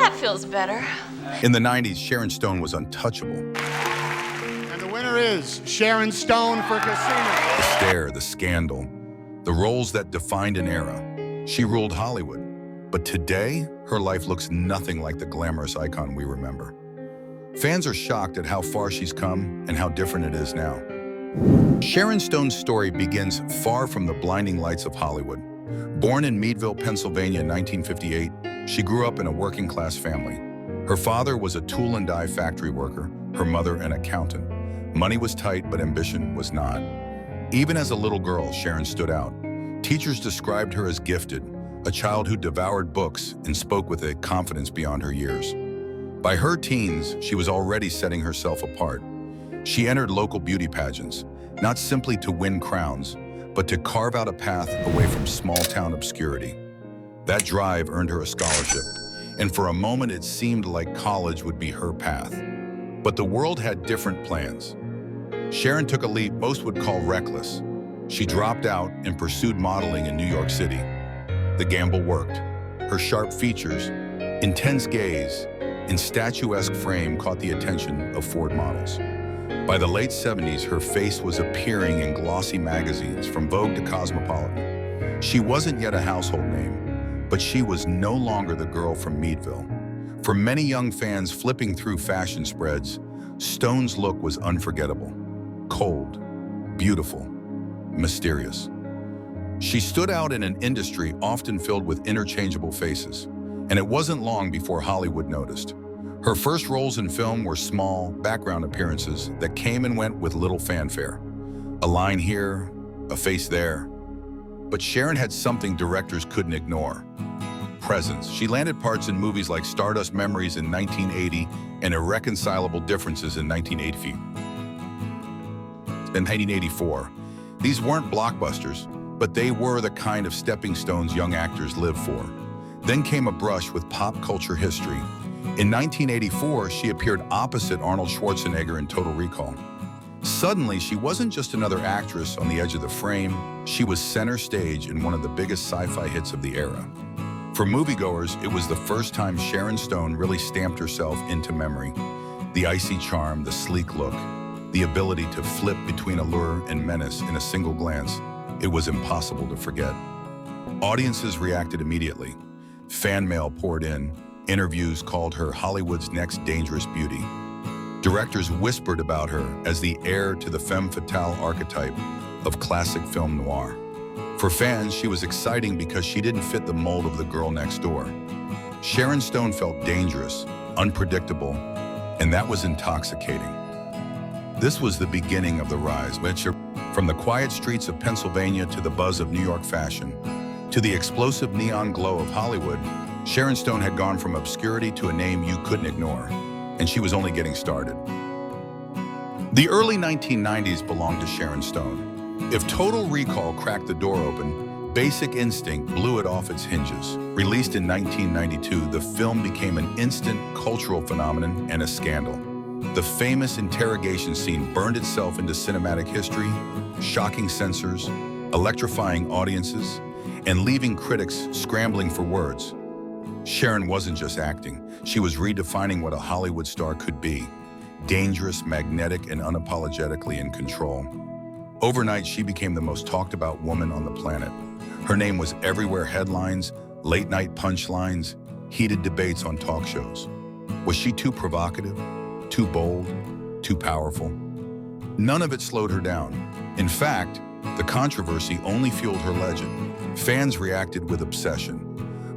That feels better. In the 90s, Sharon Stone was untouchable. And the winner is Sharon Stone for Casino. The stare, the scandal, the roles that defined an era. She ruled Hollywood. But today, her life looks nothing like the glamorous icon we remember. Fans are shocked at how far she's come and how different it is now. Sharon Stone's story begins far from the blinding lights of Hollywood. Born in Meadville, Pennsylvania in 1958, she grew up in a working-class family. Her father was a tool and die factory worker, her mother an accountant. Money was tight, but ambition was not. Even as a little girl, Sharon stood out. Teachers described her as gifted, a child who devoured books and spoke with a confidence beyond her years. By her teens, she was already setting herself apart. She entered local beauty pageants, not simply to win crowns, but to carve out a path away from small-town obscurity. That drive earned her a scholarship, and for a moment it seemed like college would be her path. But the world had different plans. Sharon took a leap most would call reckless. She dropped out and pursued modeling in New York City. The gamble worked. Her sharp features, intense gaze, and statuesque frame caught the attention of Ford models. By the late 70s, her face was appearing in glossy magazines, from Vogue to Cosmopolitan. She wasn't yet a household name, but she was no longer the girl from Meadville. For many young fans flipping through fashion spreads, Stone's look was unforgettable. Cold, beautiful, mysterious. She stood out in an industry often filled with interchangeable faces, and it wasn't long before Hollywood noticed. Her first roles in film were small, background appearances that came and went with little fanfare. A line here, a face there. But Sharon had something directors couldn't ignore: presence. She landed parts in movies like Stardust Memories in 1980 and Irreconcilable Differences in 1984. These weren't blockbusters, but they were the kind of stepping stones young actors live for. Then came a brush with pop culture history. In 1984, she appeared opposite Arnold Schwarzenegger in Total Recall. Suddenly, she wasn't just another actress on the edge of the frame, she was center stage in one of the biggest sci-fi hits of the era. For moviegoers, it was the first time Sharon Stone really stamped herself into memory. The icy charm, the sleek look, the ability to flip between allure and menace in a single glance, it was impossible to forget. Audiences reacted immediately. Fan mail poured in. Interviews called her Hollywood's next dangerous beauty. Directors whispered about her as the heir to the femme fatale archetype of classic film noir. For fans, she was exciting because she didn't fit the mold of the girl next door. Sharon Stone felt dangerous, unpredictable, and that was intoxicating. This was the beginning of the rise, from the quiet streets of Pennsylvania to the buzz of New York fashion, to the explosive neon glow of Hollywood. Sharon Stone had gone from obscurity to a name you couldn't ignore, and she was only getting started. The early 1990s belonged to Sharon Stone. If Total Recall cracked the door open, Basic Instinct blew it off its hinges. Released in 1992, the film became an instant cultural phenomenon and a scandal. The famous interrogation scene burned itself into cinematic history, shocking censors, electrifying audiences, and leaving critics scrambling for words. Sharon wasn't just acting, she was redefining what a Hollywood star could be: dangerous, magnetic, and unapologetically in control. Overnight, she became the most talked about woman on the planet. Her name was everywhere: headlines, late-night punchlines, heated debates on talk shows. Was she too provocative, too bold, too powerful? None of it slowed her down. In fact, the controversy only fueled her legend. Fans reacted with obsession.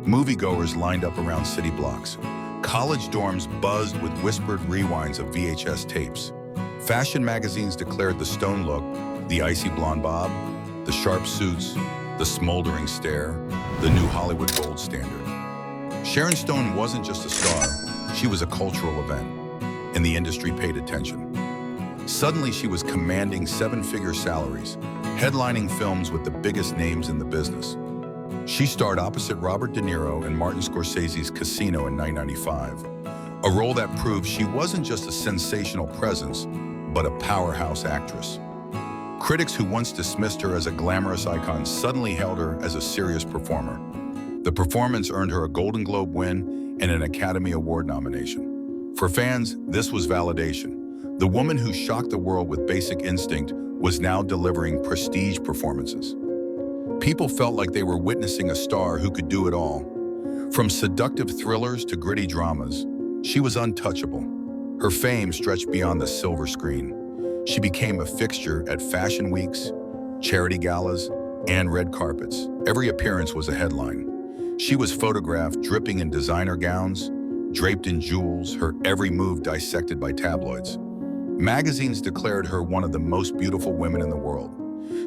Moviegoers lined up around city blocks. College dorms buzzed with whispered rewinds of VHS tapes. Fashion magazines declared the Stone look, the icy blonde bob, the sharp suits, the smoldering stare, the new Hollywood gold standard. Sharon Stone wasn't just a star, she was a cultural event, and the industry paid attention. Suddenly, she was commanding seven-figure salaries, headlining films with the biggest names in the business. She starred opposite Robert De Niro in Martin Scorsese's Casino in 1995, a role that proved she wasn't just a sensational presence, but a powerhouse actress. Critics who once dismissed her as a glamorous icon suddenly hailed her as a serious performer. The performance earned her a Golden Globe win and an Academy Award nomination. For fans, this was validation. The woman who shocked the world with Basic Instinct was now delivering prestige performances. People felt like they were witnessing a star who could do it all. From seductive thrillers to gritty dramas, she was untouchable. Her fame stretched beyond the silver screen. She became a fixture at fashion weeks, charity galas, and red carpets. Every appearance was a headline. She was photographed dripping in designer gowns, draped in jewels, her every move dissected by tabloids. Magazines declared her one of the most beautiful women in the world.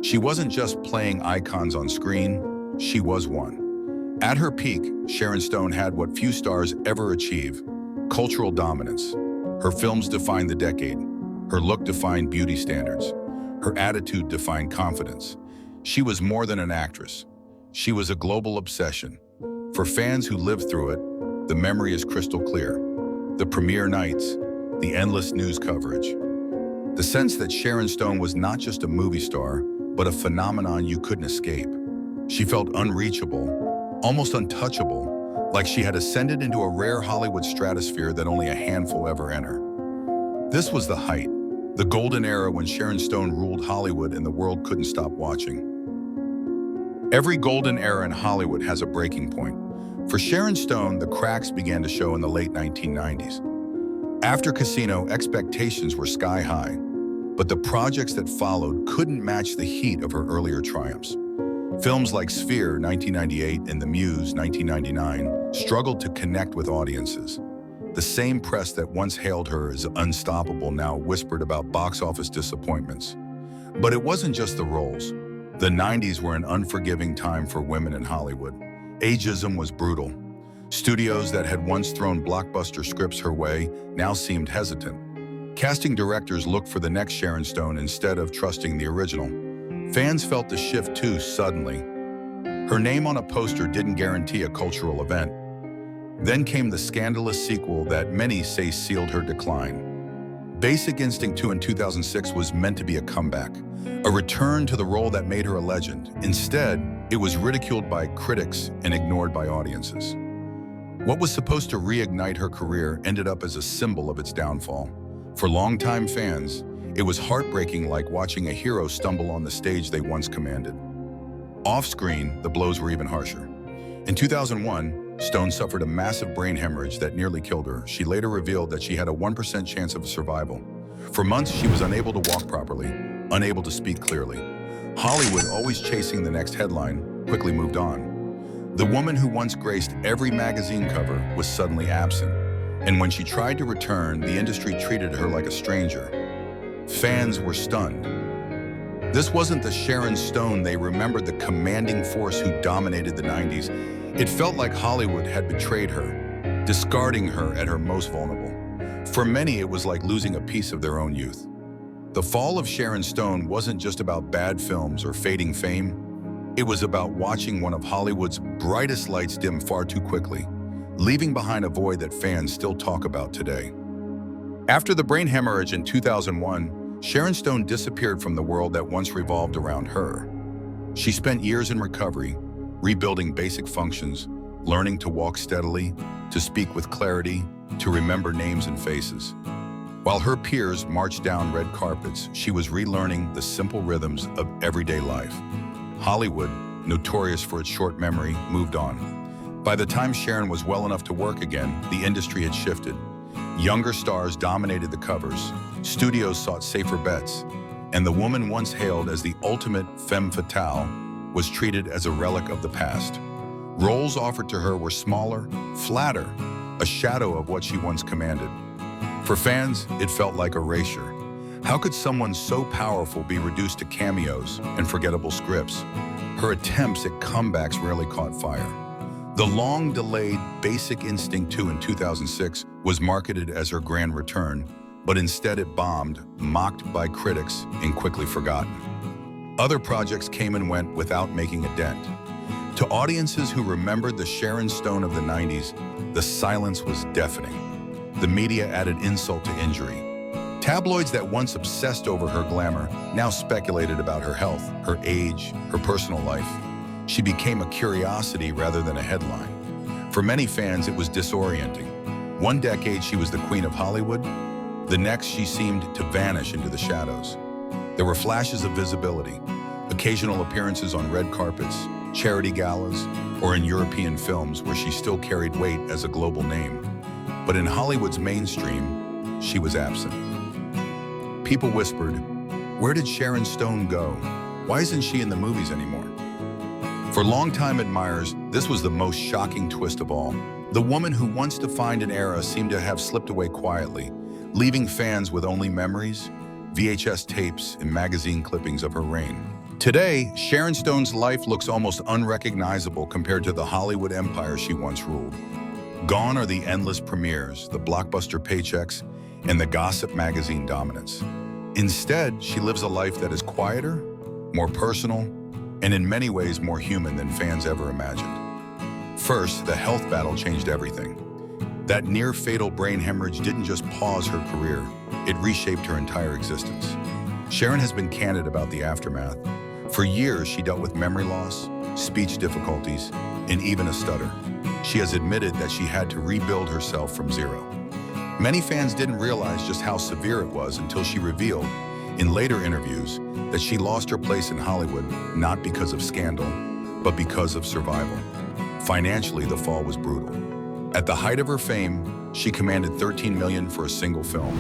She wasn't just playing icons on screen, she was one. At her peak, Sharon Stone had what few stars ever achieve: cultural dominance. Her films defined the decade. Her look defined beauty standards. Her attitude defined confidence. She was more than an actress. She was a global obsession. For fans who lived through it, the memory is crystal clear. The premiere nights, the endless news coverage. The sense that Sharon Stone was not just a movie star, but a phenomenon you couldn't escape. She felt unreachable, almost untouchable, like she had ascended into a rare Hollywood stratosphere that only a handful ever enter. This was the height, the golden era when Sharon Stone ruled Hollywood and the world couldn't stop watching. Every golden era in Hollywood has a breaking point. For Sharon Stone, the cracks began to show in the late 1990s. After Casino, expectations were sky high, but the projects that followed couldn't match the heat of her earlier triumphs. Films like Sphere, 1998, and The Muse, 1999, struggled to connect with audiences. The same press that once hailed her as unstoppable now whispered about box office disappointments. But it wasn't just the roles. The 90s were an unforgiving time for women in Hollywood. Ageism was brutal. Studios that had once thrown blockbuster scripts her way now seemed hesitant. Casting directors looked for the next Sharon Stone instead of trusting the original. Fans felt the shift too suddenly. Her name on a poster didn't guarantee a cultural event. Then came the scandalous sequel that many say sealed her decline. Basic Instinct 2 in 2006 was meant to be a comeback, a return to the role that made her a legend. Instead, it was ridiculed by critics and ignored by audiences. What was supposed to reignite her career ended up as a symbol of its downfall. For longtime fans, it was heartbreaking, like watching a hero stumble on the stage they once commanded. Off-screen, the blows were even harsher. In 2001, Stone suffered a massive brain hemorrhage that nearly killed her. She later revealed that she had a 1% chance of survival. For months, she was unable to walk properly, unable to speak clearly. Hollywood, always chasing the next headline, quickly moved on. The woman who once graced every magazine cover was suddenly absent. And when she tried to return, the industry treated her like a stranger. Fans were stunned. This wasn't the Sharon Stone they remembered, the commanding force who dominated the 90s. It felt like Hollywood had betrayed her, discarding her at her most vulnerable. For many, it was like losing a piece of their own youth. The fall of Sharon Stone wasn't just about bad films or fading fame. It was about watching one of Hollywood's brightest lights dim far too quickly, leaving behind a void that fans still talk about today. After the brain hemorrhage in 2001, Sharon Stone disappeared from the world that once revolved around her. She spent years in recovery, rebuilding basic functions, learning to walk steadily, to speak with clarity, to remember names and faces. While her peers marched down red carpets, she was relearning the simple rhythms of everyday life. Hollywood, notorious for its short memory, moved on. By the time Sharon was well enough to work again, the industry had shifted. Younger stars dominated the covers, studios sought safer bets, and the woman once hailed as the ultimate femme fatale was treated as a relic of the past. Roles offered to her were smaller, flatter, a shadow of what she once commanded. For fans, it felt like erasure. How could someone so powerful be reduced to cameos and forgettable scripts? Her attempts at comebacks rarely caught fire. The long-delayed Basic Instinct 2 in 2006 was marketed as her grand return, but instead it bombed, mocked by critics, and quickly forgotten. Other projects came and went without making a dent. To audiences who remembered the Sharon Stone of the 90s, the silence was deafening. The media added insult to injury. Tabloids that once obsessed over her glamour now speculated about her health, her age, her personal life. She became a curiosity rather than a headline. For many fans, it was disorienting. One decade, she was the queen of Hollywood. The next, she seemed to vanish into the shadows. There were flashes of visibility, occasional appearances on red carpets, charity galas, or in European films where she still carried weight as a global name. But in Hollywood's mainstream, she was absent. People whispered, "Where did Sharon Stone go? Why isn't she in the movies anymore?" For longtime admirers, this was the most shocking twist of all. The woman who once defined an era seemed to have slipped away quietly, leaving fans with only memories, VHS tapes, and magazine clippings of her reign. Today, Sharon Stone's life looks almost unrecognizable compared to the Hollywood empire she once ruled. Gone are the endless premieres, the blockbuster paychecks, and the gossip magazine dominance. Instead, she lives a life that is quieter, more personal, and in many ways more human than fans ever imagined. First, the health battle changed everything. That near-fatal brain hemorrhage didn't just pause her career, it reshaped her entire existence. Sharon has been candid about the aftermath. For years, she dealt with memory loss, speech difficulties, and even a stutter. She has admitted that she had to rebuild herself from zero. Many fans didn't realize just how severe it was until she revealed, in later interviews, that she lost her place in Hollywood not because of scandal, but because of survival. Financially, the fall was brutal. At the height of her fame, she commanded $13 million for a single film.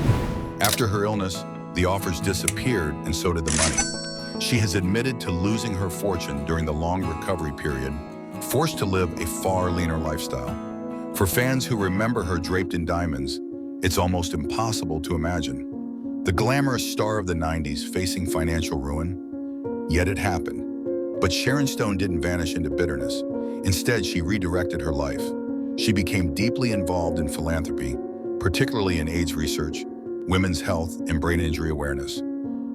After her illness, the offers disappeared and so did the money. She has admitted to losing her fortune during the long recovery period, forced to live a far leaner lifestyle. For fans who remember her draped in diamonds, it's almost impossible to imagine. The glamorous star of the 90s facing financial ruin, yet it happened. But Sharon Stone didn't vanish into bitterness. Instead, she redirected her life. She became deeply involved in philanthropy, particularly in AIDS research, women's health, and brain injury awareness.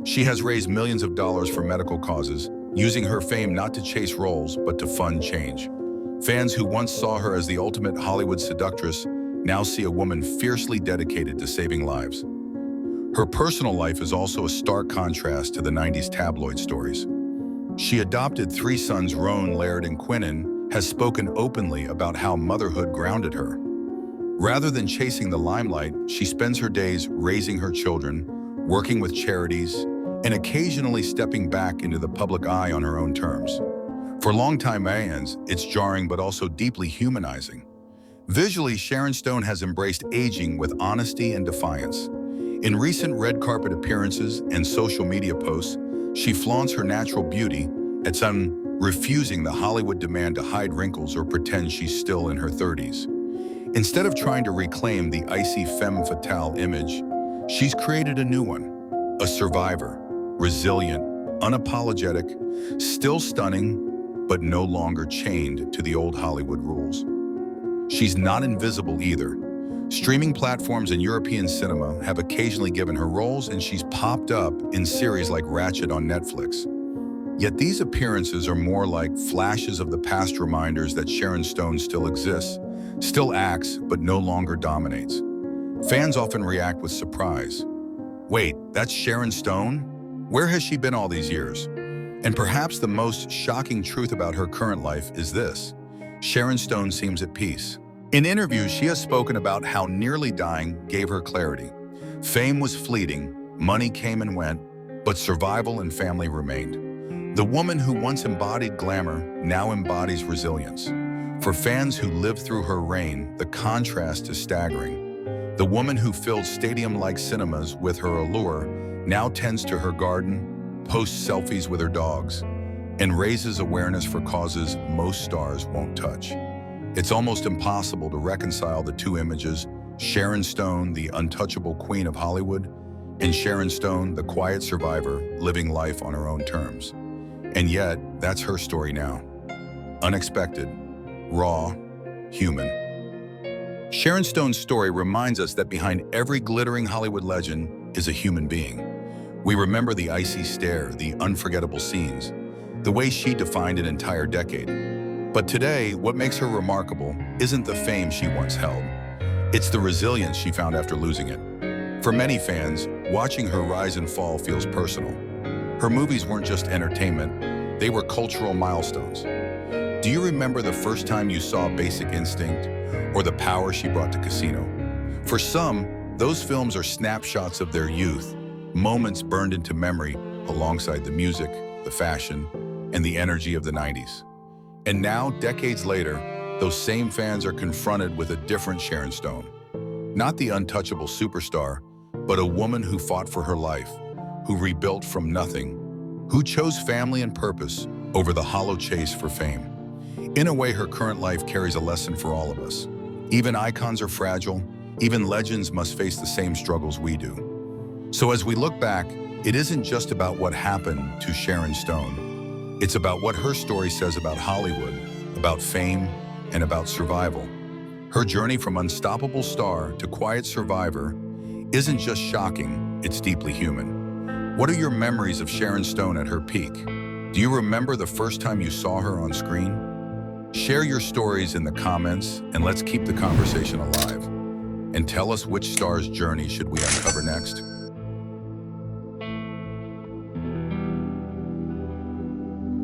She has raised millions of dollars for medical causes, using her fame not to chase roles, but to fund change. Fans who once saw her as the ultimate Hollywood seductress now see a woman fiercely dedicated to saving lives. Her personal life is also a stark contrast to the 90s tabloid stories. She adopted 3 sons, Roan, Laird, and Quinnen, has spoken openly about how motherhood grounded her. Rather than chasing the limelight, she spends her days raising her children, working with charities, and occasionally stepping back into the public eye on her own terms. For longtime fans, it's jarring but also deeply humanizing. Visually, Sharon Stone has embraced aging with honesty and defiance. In recent red carpet appearances and social media posts, she flaunts her natural beauty, at some refusing the Hollywood demand to hide wrinkles or pretend she's still in her 30s. Instead of trying to reclaim the icy femme fatale image, she's created a new one, a survivor, resilient, unapologetic, still stunning, but no longer chained to the old Hollywood rules. She's not invisible either. Streaming platforms and European cinema have occasionally given her roles, and she's popped up in series like Ratched on Netflix. Yet these appearances are more like flashes of the past, reminders that Sharon Stone still exists, still acts, but no longer dominates. Fans often react with surprise. Wait, that's Sharon Stone? Where has she been all these years? And perhaps the most shocking truth about her current life is this: Sharon Stone seems at peace. In interviews, she has spoken about how nearly dying gave her clarity. Fame was fleeting, money came and went, but survival and family remained. The woman who once embodied glamour now embodies resilience. For fans who lived through her reign, the contrast is staggering. The woman who filled stadium-like cinemas with her allure now tends to her garden, posts selfies with her dogs, and raises awareness for causes most stars won't touch. It's almost impossible to reconcile the two images: Sharon Stone, the untouchable queen of Hollywood, and Sharon Stone, the quiet survivor, living life on her own terms. And yet, that's her story now. Unexpected, raw, human. Sharon Stone's story reminds us that behind every glittering Hollywood legend is a human being. We remember the icy stare, the unforgettable scenes, the way she defined an entire decade. But today, what makes her remarkable isn't the fame she once held. It's the resilience she found after losing it. For many fans, watching her rise and fall feels personal. Her movies weren't just entertainment, they were cultural milestones. Do you remember the first time you saw Basic Instinct or the power she brought to Casino? For some, those films are snapshots of their youth, moments burned into memory alongside the music, the fashion, and the energy of the 90s. And now, decades later, those same fans are confronted with a different Sharon Stone. Not the untouchable superstar, but a woman who fought for her life, who rebuilt from nothing, who chose family and purpose over the hollow chase for fame. In a way, her current life carries a lesson for all of us. Even icons are fragile, even legends must face the same struggles we do. So as we look back, it isn't just about what happened to Sharon Stone. It's about what her story says about Hollywood, about fame, and about survival. Her journey from unstoppable star to quiet survivor isn't just shocking, it's deeply human. What are your memories of Sharon Stone at her peak? Do you remember the first time you saw her on screen? Share your stories in the comments and let's keep the conversation alive. And tell us which star's journey should we uncover next?